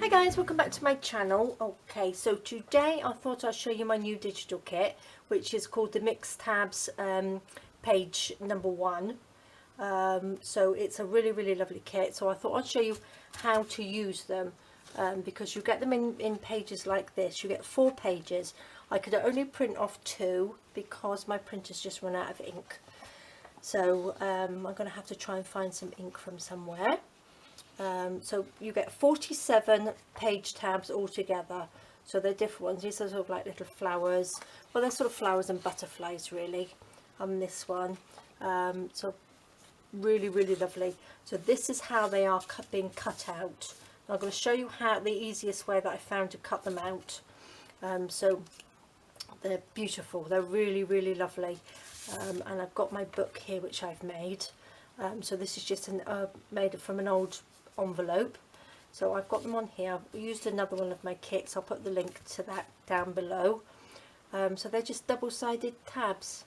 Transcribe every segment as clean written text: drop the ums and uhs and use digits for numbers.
guys, welcome back to my channel. Okay, so today I thought I'd show you my new digital kit, which is called the Mixed Tabs page number 1. So it's a really lovely kit, so I thought I'd show you how to use them, because you get them in pages like this. You get 4 pages. I could only print off 2 because my printer's just run out of ink, so I'm going to have to try and find some ink from somewhere. So you get 47 page tabs altogether, so they're different ones. These are sort of like little flowers, well, they're sort of flowers and butterflies really on this one. So really lovely. So this is how they are being cut out. I'm going to show you how the easiest way that I found to cut them out. So they're beautiful, they're really lovely, and I've got my book here which I've made. So this is just made from an old envelope, so I've got them on here. I've used another one of my kits. I'll put the link to that down below. So they're just double-sided tabs,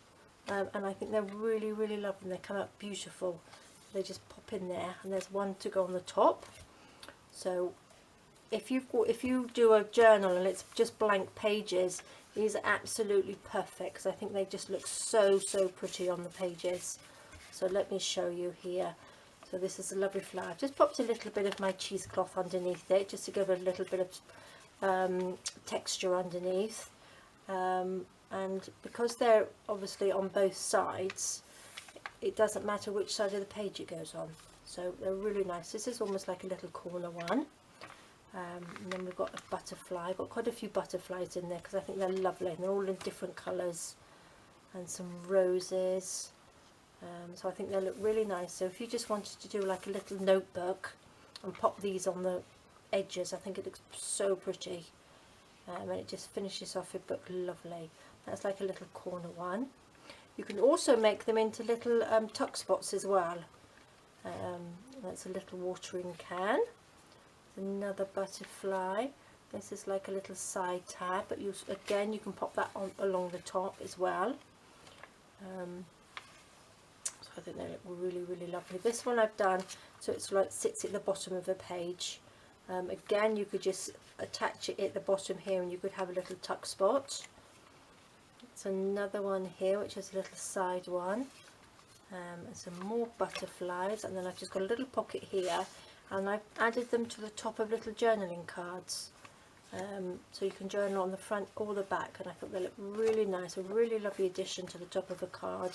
and I think they're really lovely. They come out beautiful. They just pop in there, and there's one to go on the top. So if you do a journal and it's just blank pages, these are absolutely perfect, because I think they just look so pretty on the pages. So let me show you here. So this is a lovely flower. I've just popped a little bit of my cheesecloth underneath it, just to give it a little bit of texture underneath. And because they're obviously on both sides, it doesn't matter which side of the page it goes on. So they're really nice. This is almost like a little corner one. And then we've got a butterfly. I've got quite a few butterflies in there because I think they're lovely, and they're all in different colours, and some roses. So I think they look really nice. So if you just wanted to do like a little notebook and pop these on the edges, I think it looks so pretty, and it just finishes off your book lovely. That's like a little corner one. You can also make them into little tuck spots as well. That's a little watering can. Another butterfly. This is like a little side tab, but again you can pop that on along the top as well. So I think they look really lovely. This one I've done so it's like sits at the bottom of the page. Again, you could just attach it at the bottom here, and you could have a little tuck spot. It's another one here which is a little side one, and some more butterflies, and then I've just got a little pocket here, and I've added them to the top of little journaling cards, so you can journal on the front or the back, and I thought they look really nice. A really lovely addition to the top of a card,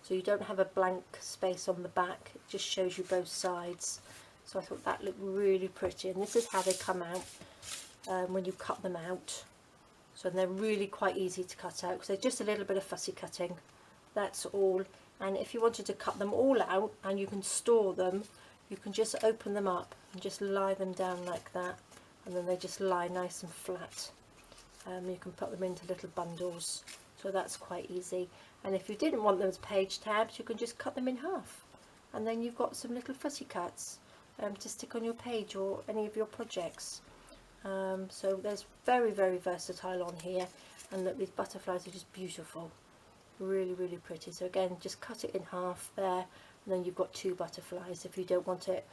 so you don't have a blank space on the back, it just shows you both sides. So I thought that looked really pretty, and this is how they come out when you cut them out. So they're really quite easy to cut out, because they're just a little bit of fussy cutting, that's all. And if you wanted to cut them all out and you can store them, you can just open them up and just lie them down like that, and then they just lie nice and flat. You can put them into little bundles, so that's quite easy. And if you didn't want them as page tabs, you can just cut them in half, and then you've got some little fussy cuts to stick on your page or any of your projects. So there's very versatile on here, and look, these butterflies are just beautiful, really pretty. So again, just cut it in half there, and then you've got 2 butterflies if you don't want it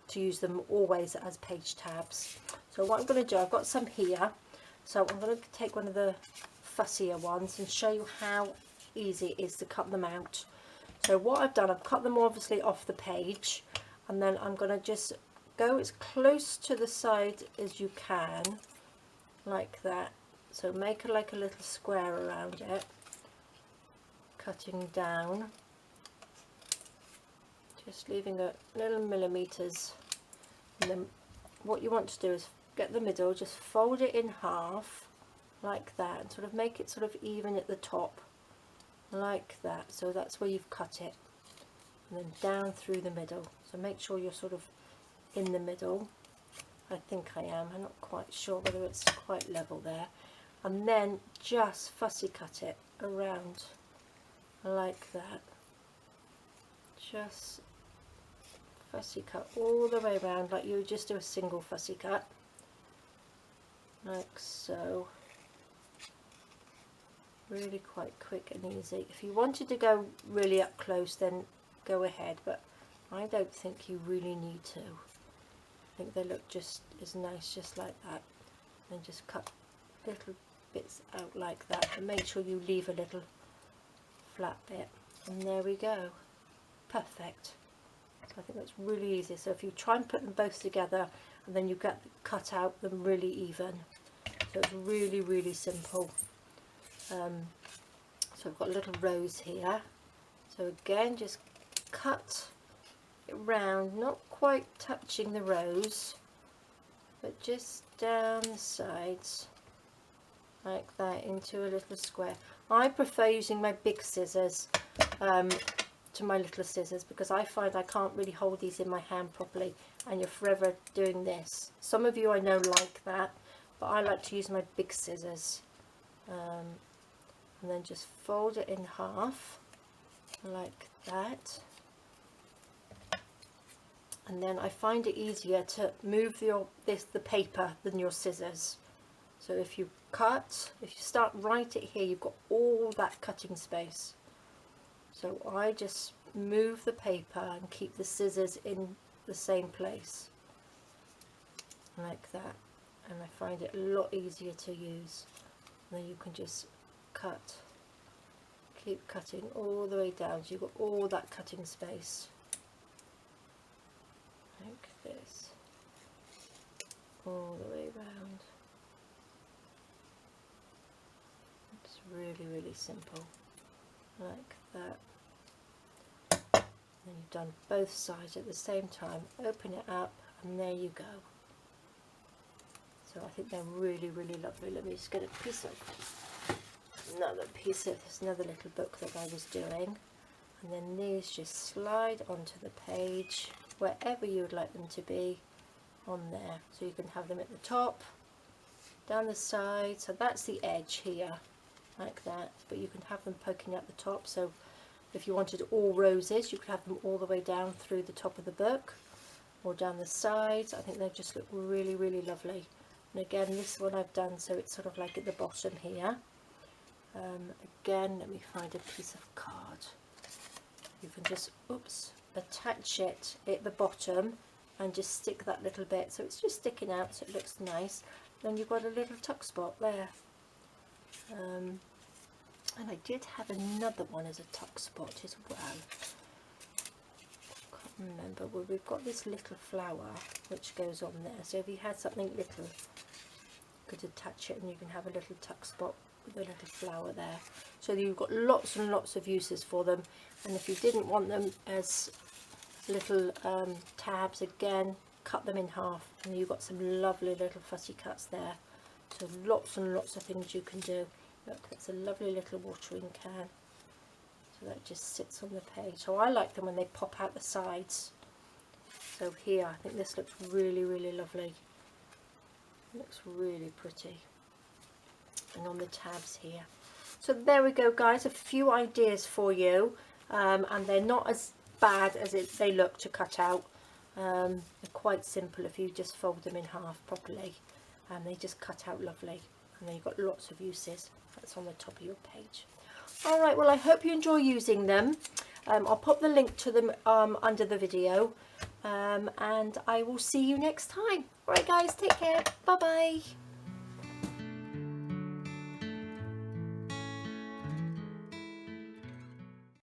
to use them always as page tabs. So what I'm going to do, I've got some here, so I'm going to take one of the fussier ones and show you how easy it is to cut them out. So what I've done, I've cut them obviously off the page, and then I'm going to just go as close to the side as you can, like that. So make like a little square around it, cutting down, just leaving a little millimeters. And then what you want to do is get the middle, just fold it in half like that, and sort of make it sort of even at the top like that. So that's where you've cut it, and then down through the middle. So make sure you're sort of in the middle. I think I am, I'm not quite sure whether it's quite level there. And then just fussy cut it around like that. Just fussy cut all the way around, like you would just do a single fussy cut, like so. Really quite quick and easy. If you wanted to go really up close, then go ahead, but I don't think you really need to. think they look just as nice just like that. And just cut little bits out like that, and make sure you leave a little flat bit, and there we go, perfect. So I think that's really easy. So if you try and put them both together, and then you get cut out them really even, so it's really, really simple. So I've got a little rose here, so again just cut it round, not quite touching the rose, but just down the sides like that into a little square. I prefer using my big scissors to my little scissors, because I find I can't really hold these in my hand properly, and you're forever doing this. Some of you I know like that, but I like to use my big scissors. And then just fold it in half like that. And then I find it easier to move the paper than your scissors. So if you start right at here, you've got all that cutting space. So I just move the paper and keep the scissors in the same place like that, and I find it a lot easier to use. And then you can just cut, keep cutting all the way down, so you've got all that cutting space like this all the way around. It's really, really simple like that. And you've done both sides at the same time. Open it up, and there you go. So I think they're really, really lovely. Let me just get another piece of this, another little book that I was doing, and then these just slide onto the page wherever you would like them to be on there. So you can have them at the top, down the side. So that's the edge here like that, but you can have them poking at the top. So if you wanted all roses, you could have them all the way down through the top of the book, or down the sides. I think they just look really, really lovely. And again, this one I've done so it's sort of like at the bottom here. Again, let me find a piece of card. You can just attach it at the bottom and just stick that little bit, so it's just sticking out, so it looks nice. Then you've got a little tuck spot there. And I did have another one as a tuck spot as well. Can't remember. Well, we've got this little flower which goes on there. So if you had something little, you could attach it, and you can have a little tuck spot with a little flower there. So you've got lots and lots of uses for them. And if you didn't want them as little tabs, again, cut them in half, and you've got some lovely little fussy cuts there. So lots and lots of things you can do. Look, it's a lovely little watering can. So that just sits on the page. So I like them when they pop out the sides. So here, I think this looks really, really lovely. It looks really pretty. And on the tabs here. So there we go, guys. A few ideas for you. And they're not as bad as they look to cut out. They're quite simple if you just fold them in half properly. And they just cut out lovely. And then you've got lots of uses. That's on the top of your page. Alright, well, I hope you enjoy using them. I'll pop the link to them under the video. And I will see you next time. Alright, guys, take care. Bye-bye.